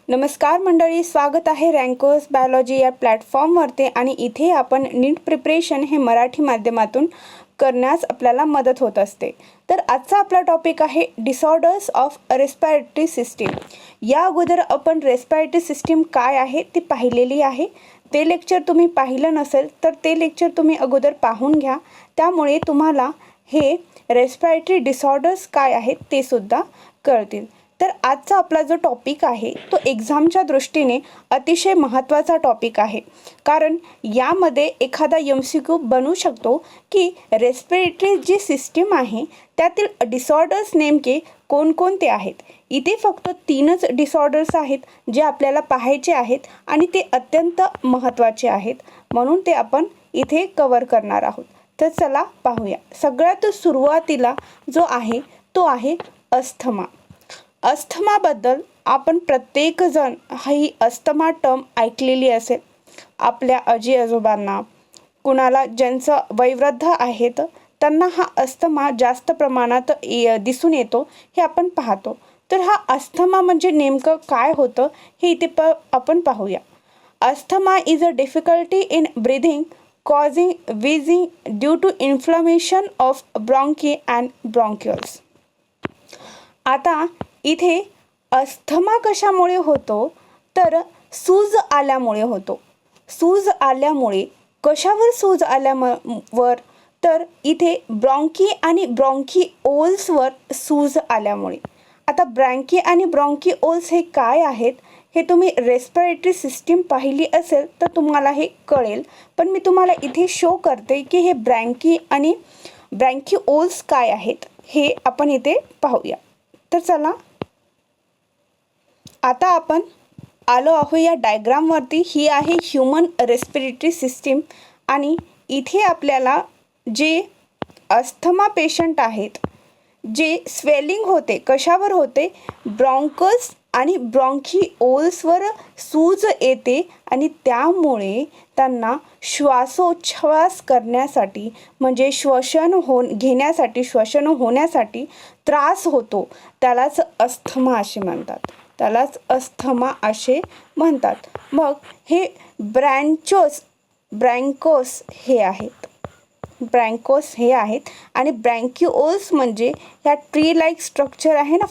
नमस्कार मंडळी, स्वागत आहे रँकोस बायोलॉजी या प्लॅटफॉर्मवरती आणि इथे आपण नीट प्रिपरेशन हे मराठी माध्यमातून करण्यास आपल्याला मदत होत असते। तर आजचा आपला टॉपिक आहे डिसऑर्डर्स ऑफ रेस्पिरेटरी सिस्टीम। या अगोदर आपण रेस्पिरेटरी सिस्टीम काय आहे ती पाहिलेली आहे। ते लेक्चर तुम्ही पाहिलं नसेल तर ते लेक्चर तुम्ही अगोदर पाहून घ्या, त्यामुळे तुम्हाला हे रेस्पिरेटरी डिसऑर्डर्स काय आहेत ते सुद्धा कळतील। तर आजचा आपला जो टॉपिक आहे तो एक्झामच्या दृष्टीने अतिशय महत्त्वाचा टॉपिक आहे, कारण यामध्ये एखादा MCQ बनू शकतो की रेस्पिरेटरी जी सिस्टीम आहे त्यातील डिसऑर्डर्स नेमके कोणकोणते आहेत। इथे फक्त 3च डिसऑर्डर्स आहेत जे आपल्याला पाहायचे आहेत आणि ते अत्यंत महत्त्वाचे आहेत, म्हणून ते आपण इथे कव्हर करणार आहोत। तर चला पाहूया। सगळ्यात सुरुवातीला जो आहे तो आहे अस्थमा। अस्थमाबद्दल आपण प्रत्येकजण ही अस्थमा टर्म ऐकलेली असेल। आपल्या आजी आजोबांना, कुणाला ज्यांचं वयोवृद्ध आहेत त्यांना हा अस्थमा जास्त प्रमाणात दिसून येतो हे आपण पाहतो। तर हा अस्थमा म्हणजे नेमकं काय होतं हे इथे आपण पाहूया। Asthma is a difficulty in breathing causing wheezing due to inflammation of bronchi and bronchioles. आता इथे अस्थमा कशामुळे होतो तर सूज आल्यामुळे होतो। सूज आल्यामुळे कशावर सूज आल्यावर तर इथे ब्रॉन्की आणि ब्रॉन्किओल्सवर सूज आल्यामुळे। आता ब्रॉन्की आणि ब्रॉन्किओल्स हे काय आहेत हे तुम्ही रेस्पिरेटरी सिस्टीम पाहिली असेल तर तुम्हाला हे कळेल, पण मी तुम्हाला इथे शो करते की हे ब्रॉन्की आणि ब्रॉन्किओल्स काय आहेत हे आपण इथे पाहूया। तर चला आता आपण आलो आहोत या डायग्रामवरती। ही आहे ह्यूमन रेस्पिरेटरी सिस्टीम आणि इथे आपल्याला जे अस्थमा पेशंट आहेत, जे स्वेलिंग होते कशावर होते, ब्रॉन्कस आणि ब्रॉन्किओल्सवर सूज येते आणि त्यामुळे त्यांना श्वासोच्छ्वास करण्यासाठी म्हणजे श्वसन होण्यासाठी त्रास होतो। त्यालाच अस्थमा असे म्हणतात, मग हे ब्रँकोस हे आहेत आणि ब्रँकिओल्स म्हणजे ह्या ट्री लाईक स्ट्रक्चर आहे ना,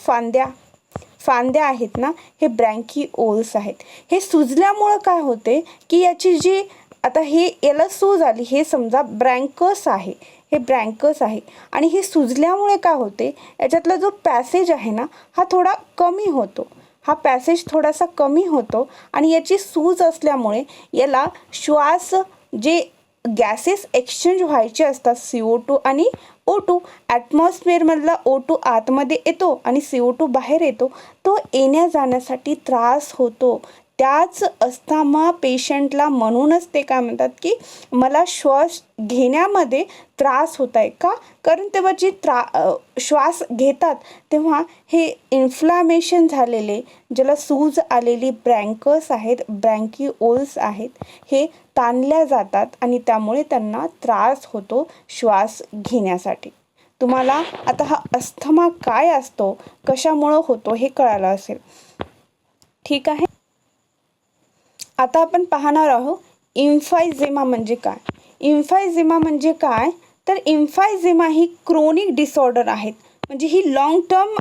फांद्या आहेत ना, हे ब्रँकिओल्स आहेत। हे सुजल्यामुळं काय होते की याची जी आता याला सूज आली, हे समजा ब्रँकस आहे, हे ब्रँकस आहे आणि हे सुजल्यामुळे काय होते याच्यातला जो पॅसेज आहे ना हा थोडा कमी होतो, हा पॅसेज थोडासा कमी होतो आणि याची सूज असल्यामुळे याला श्वास जे गॅसेस एक्सचेंज व्हायचे असतात CO2 आणि O2, ॲटमॉस्फिअरमधला O2 आतमध्ये येतो आणि CO2 बाहेर येतो, तो येण्या जाण्यासाठी त्रास होतो। त्याच अस्थमा पेशंटला म्हणूनच ते काय म्हणतात की मला श्वास घेण्यामध्ये त्रास होत आहे का, कारण तेव्हा जी श्वास घेतात तेव्हा हे इन्फ्लामेशन झालेले, ज्याला सूज आलेली ब्रँकस आहेत, ब्रँकिओल्स आहेत, हे ताणल्या जातात आणि त्यामुळे त्यांना त्रास होतो श्वास घेण्यासाठी। तुम्हाला आता हा अस्थमा काय असतो, कशामुळं होतो हे कळालं असेल, ठीक आहे। आता आपण पाहणार आहोत एम्फायझेमा म्हणजे काय। एम्फायझेमा म्हणजे काय तर एम्फायझेमा ही क्रोनिक डिसऑर्डर आहेत, म्हणजे ही लॉंग टर्म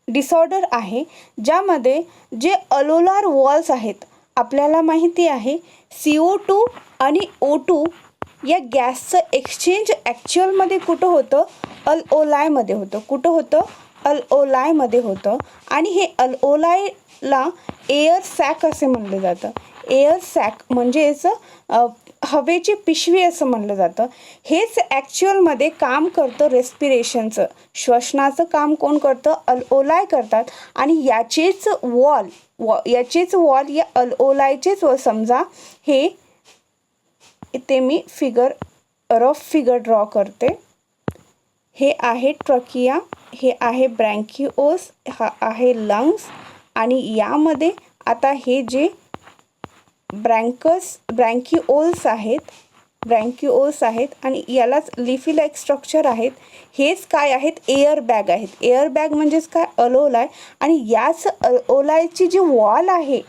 डिसऑर्डर आहे ज्यामध्ये जे अलोलार वॉल्स आहेत, आपल्याला माहिती आहे CO2 आणि O2 या गॅसचं एक्सचेंज ॲक्च्युअलमध्ये कुठं होतं, अल्ओलायमध्ये होतं। कुठं होतं, अल्ओलायमध्ये होतं आणि हे अल्ओलायला एअर सॅक असे म्हणलं जातं। एअर सॅक म्हणजेच हवेची पिशवी असं म्हणलं जातं। हेच ॲक्च्युअलमध्ये काम करतं रेस्पिरेशनचं, श्वसनाचं काम कोण करतं, अल्ओलाय करतात आणि याचेच वॉल या अल्ओलायचेच समजा हे इथे मी रफ फिगर ड्रॉ करते। हे आहे ट्रकिया, हे आहे ब्रँकिओल्स, हा आहे लंग्स आणि यामध्ये आता हे जे ब्रँकिओल्स आहेत ब्रँक्युओल्स आहेत आणि यालाच लिफी लाईक स्ट्रक्चर आहेत. हेच काय आहेत, एअर बॅग आहेत. एअर बॅग म्हणजेच काय, अलोलाय. आणि याच अलोलायची जी वॉल आहे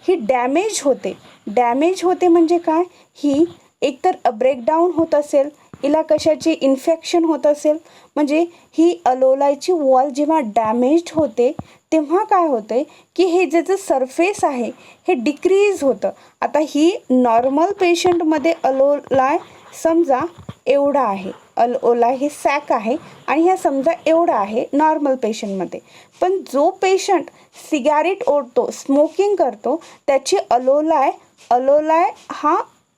ही डॅमेज होते. डॅमेज होते म्हणजे काय, ही एकतर ब्रेकडाऊन होत असेल, हिला कशाची इन्फेक्शन होत असेल, म्हणजे ही अलोलायची वॉल जेव्हा डॅमेज्ड होते तेव्हा काय होते की हे ज्याचं सरफेस आहे हे डिक्रीज होतं. आता ही नॉर्मल पेशंटमध्ये अलोलाय समजा एवढा आहे, अलोलाय हे सॅक आहे आणि ह्या समजा एवढा आहे नॉर्मल पेशंटमध्ये. पण जो पेशंट सिगारेट ओढतो, स्मोकिंग करतो, त्याची अलोलाय हा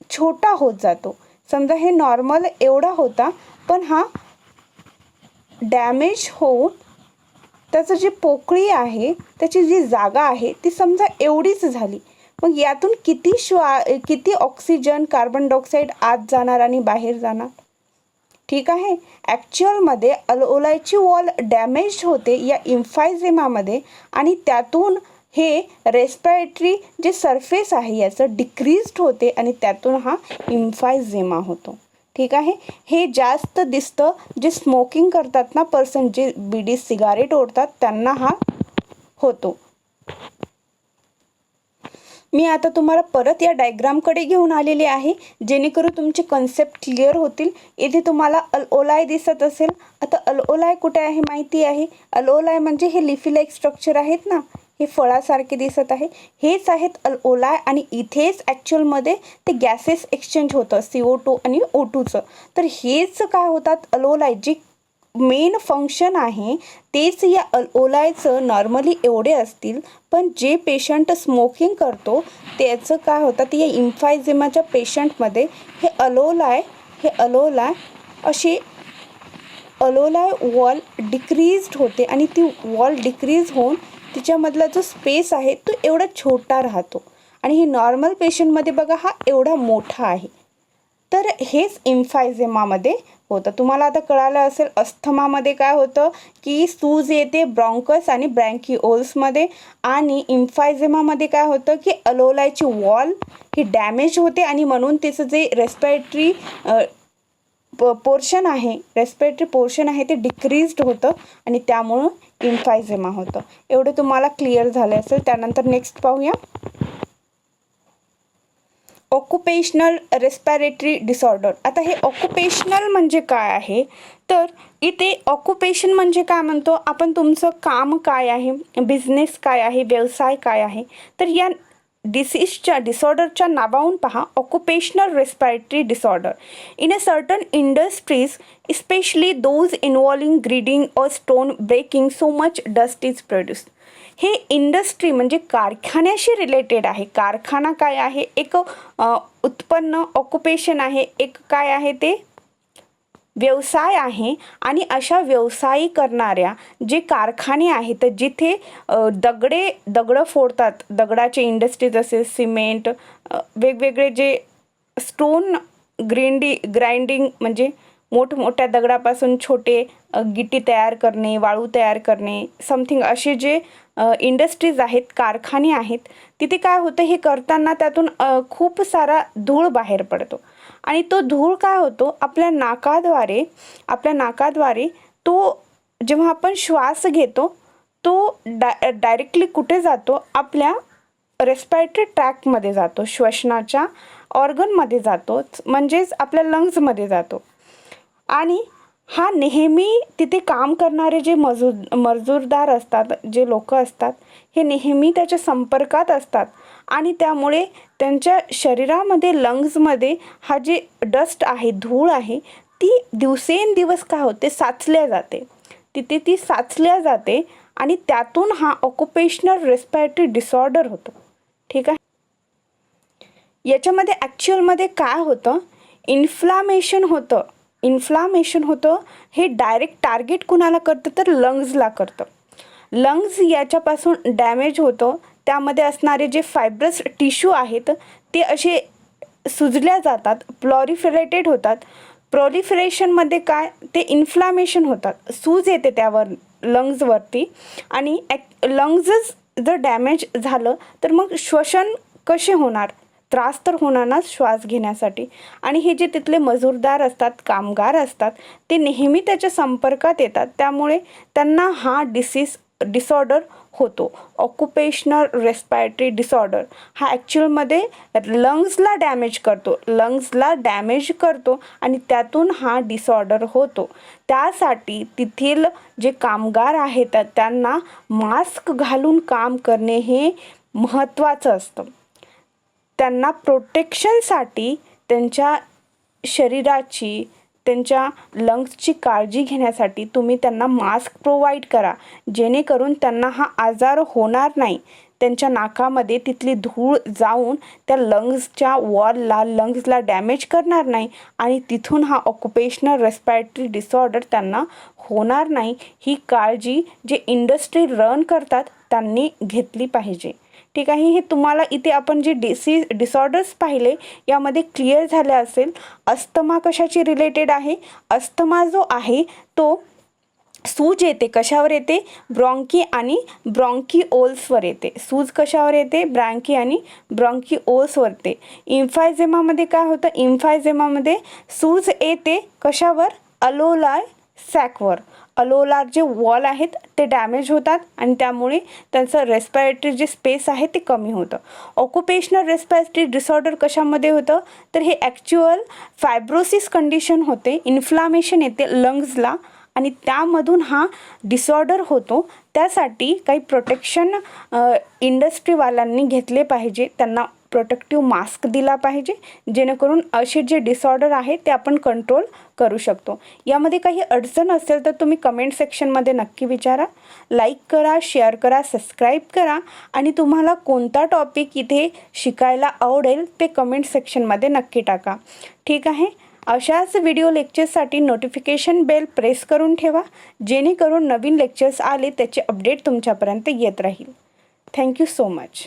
छोटा होत जातो. समजा हे नॉर्मल एवढा होता, पण हा डॅमेज होऊन त्याचं जी पोकळी आहे, त्याची जी जागा आहे ती समजा एवढीच झाली. मग यातून किती ऑक्सिजन, कार्बन डायऑक्साईड आत जाणार आणि बाहेर जाणार. ठीक आहे. ॲक्च्युअलमध्ये अलोलायची वॉल डॅमेज होते या इम्फायझेमामध्ये आणि त्यातून हे रेस्पिरेटरी जे सरफेस आहे याचं डिक्रीज्ड होते आणि त्यातून हा इम्फायझेमा होतो. ठीक आहे. हे जास्त दिसतं जे स्मोकिंग करतात ना पर्सन, जे बिडी सिगारेट ओढतात त्यांना हा होतो. मी आता तुम्हाला परत या डायग्रामकडे घेऊन आलेले आहे जेणेकरून तुमचे कन्सेप्ट क्लिअर होतील. इथे तुम्हाला अलोलाय दिसत असेल. आता अलोलाय कुठे आहे माहिती आहे. अलोलाय म्हणजे हे लिफी लाईक स्ट्रक्चर आहेत ना, हे फळासारखे दिसत आहे, हेच आहेत अलोलाय. आणि इथेच ॲक्च्युअलमध्ये ते गॅसेस एक्सचेंज होतं, CO2 आणि O2चं. तर हेच काय होतात अलोलाय, जे मेन फंक्शन आहे तेच या अलोलायचं नॉर्मली एवढे असतील. पण जे पेशंट स्मोकिंग करतो त्याचं काय होतं, या इम्फायझेमाच्या पेशंटमध्ये हे अलोलाय अशी अलोलाय वॉल डिक्रीज्ड होते आणि ती वॉल डिक्रीज होऊन तिच्यामधला जो स्पेस आहे तो एवढा छोटा राहतो. आणि हे नॉर्मल पेशंटमध्ये बघा हा एवढा मोठा आहे. तर हेच इम्फायझेमामध्ये होतं. तुम्हाला आता कळालं असेल अस्थमामध्ये काय होतं की सूज येते ब्रॉन्कस आणि ब्रँक्युओल्समध्ये, आणि इम्फायझेमामध्ये काय होतं की अलोलायची वॉल ही डॅमेज होते आणि म्हणून तिचं जे रेस्पिरेटरी पोर्शन आहे ते डिक्रीज्ड होतं आणि त्यामुळं इम्फायझेमा होतं. एवढं तुम्हाला क्लिअर झालं असेल. त्यानंतर नेक्स्ट पाहूया, ऑक्युपेशनल रेस्पिरेटरी डिसऑर्डर. आता हे ऑक्युपेशनल म्हणजे काय आहे, तर इथे ऑक्युपेशन म्हणजे काय म्हणतो आपण, तुमचं काम काय आहे, बिझनेस काय आहे, व्यवसाय काय आहे. तर या डिसऑर्डरच्या नावावरून पहा, occupational respiratory disorder. In a certain industries especially those involving grading or stone breaking so much dust is produced. हे इंडस्ट्री म्हणजे कारखान्याशी रिलेटेड आहे. कारखाना काय आहे, एक उत्पन्न, ऑक्युपेशन आहे, एक काय आहे ते व्यवसाय आहे. आणि अशा व्यवसाय करणाऱ्या जे कारखाने आहेत जिथे दगडं फोडतात, दगडाचे इंडस्ट्रीज असेल, सिमेंट, वेगवेगळे जे स्टोन ग्राइंडिंग म्हणजे मोठमोठ्या दगडापासून छोटे गिट्टी तयार करणे, वाळू तयार करणे, समथिंग असे जे इंडस्ट्रीज आहेत, कारखाने आहेत, तिथे काय होतं, हे करताना त्यातून खूप सारा धूळ बाहेर पडतो. आणि तो धूळ काय होतो, आपल्या नाकाद्वारे तो जेव्हा आपण श्वास घेतो तो डायरेक्टली कुठे जातो, आपल्या रेस्पिरेटरी ट्रॅकमध्ये जातो, श्वसनाच्या ऑर्गनमध्ये जातो, म्हणजेच आपल्या लंग्समध्ये जातो. आणि हा नेहमी तिथे काम करणारे जे मजूरदार असतात, जे लोक असतात, हे नेहमी त्याच्या संपर्कात असतात आणि त्यामुळे त्यांच्या शरीरामध्ये, लंग्समध्ये हा जे डस्ट आहे, धूळ आहे, ती दिवसेंदिवस काय होते, साचल्या जाते. तिथे ती साचल्या जाते आणि त्यातून हा ऑक्युपेशनल रेस्पिरेटरी डिसऑर्डर होतो. ठीक आहे. याच्यामध्ये ॲक्च्युअलमध्ये काय होतं, इन्फ्लामेशन होतं. हे डायरेक्ट टार्गेट कुणाला करतं, तर लंग्सला करतं. लंग्स याच्यापासून डॅमेज होतं. त्यामध्ये असणारे जे फायब्रस टिश्यू आहेत ते असे सुजल्या जातात, प्लॉरिफरेटेड होतात. प्रोलिफरेशनमध्ये काय, ते इन्फ्लामेशन होतात, सूज येते त्यावर लंग्सवरती. आणि लंग्सच जर डॅमेज झालं तर मग श्वसन कसे होणार, त्रास तर होणार ना श्वास घेण्यासाठी. आणि हे जे तिथले मजूरदार असतात, कामगार असतात, ते नेहमी त्याच्या संपर्कात येतात, त्यामुळे त्यांना हा डिसऑर्डर होतो. ऑक्युपेशनल रेस्पिरेटरी डिसऑर्डर हा ॲक्च्युअलमध्ये लंग्सला डॅमेज करतो आणि त्यातून हा डिसऑर्डर होतो. त्यासाठी तेथील जे कामगार आहेत त्यांना मास्क घालून काम करणे हे महत्त्वाचं असतं. त्यांना प्रोटेक्शनसाठी त्यांच्या शरीराची, त्यांच्या लंग्सची काळजी घेण्यासाठी तुम्ही त्यांना मास्क प्रोव्हाइड करा, जेणेकरून त्यांना हा आजार होणार नाही. त्यांच्या नाकामध्ये तिथली धूळ जाऊन त्या लंग्सला डॅमेज करणार नाही आणि तिथून हा ऑक्युपेशनल रेस्पिरेटरी डिसऑर्डर त्यांना होणार नाही. ही काळजी जे इंडस्ट्री रन करतात त्यांनी घेतली पाहिजे. ठीक आहे. हे तुम्हाला इथे आपण जे डिसऑर्डर्स पाहिले यामध्ये क्लिअर झाले असेल. अस्थमा कशाची रिलेटेड आहे? अस्थमा जो आहे तो सूज येते, कशावर येते? ब्रॉन्की आणि ब्रॉन्किओल्सवर येते. सूज कशावर येते? ब्रॉन्की आणि ब्रॉन्किओल्सवर येते. इम्फायझेमामध्ये काय होतं? इम्फायझेमामध्ये सूज येते कशावर? अलोलार सॅकवर. अलोलार जे वॉल आहेत ते डॅमेज होतात आणि त्यामुळे त्यांचं रेस्पिरेटरी जे स्पेस आहे ते कमी होतं. ऑक्युपेशनल रेस्पिरेटरी डिसऑर्डर कशामध्ये होतं? तर हे ॲक्च्युअल फायब्रोसिस कंडिशन होते, इन्फ्लामेशन येते लंग्सला आणि त्यामधून हा डिसऑर्डर होतो. त्यासाठी काही प्रोटेक्शन इंडस्ट्रीवाल्यांनी घेतले पाहिजे. त्यांना प्रोटेक्टिव्ह मास्क दिला पाहिजे, जेणेकरून असे जे डिसऑर्डर आहे ते आपण कंट्रोल करू शकतो. यामध्ये काही अडचण असेल तर तुम्ही कमेंट सेक्शनमध्ये नक्की विचारा. लाईक करा, शेअर करा, सबस्क्राईब करा आणि तुम्हाला कोणता टॉपिक इथे शिकायला आवडेल ते कमेंट सेक्शनमध्ये नक्की टाका. ठीक आहे. अशाच व्हिडिओ लेक्चर्ससाठी नोटिफिकेशन बेल प्रेस करून ठेवा, जेणेकरून नवीन लेक्चर्स आले त्याचे अपडेट तुमच्यापर्यंत येत राहील. Thank you so much.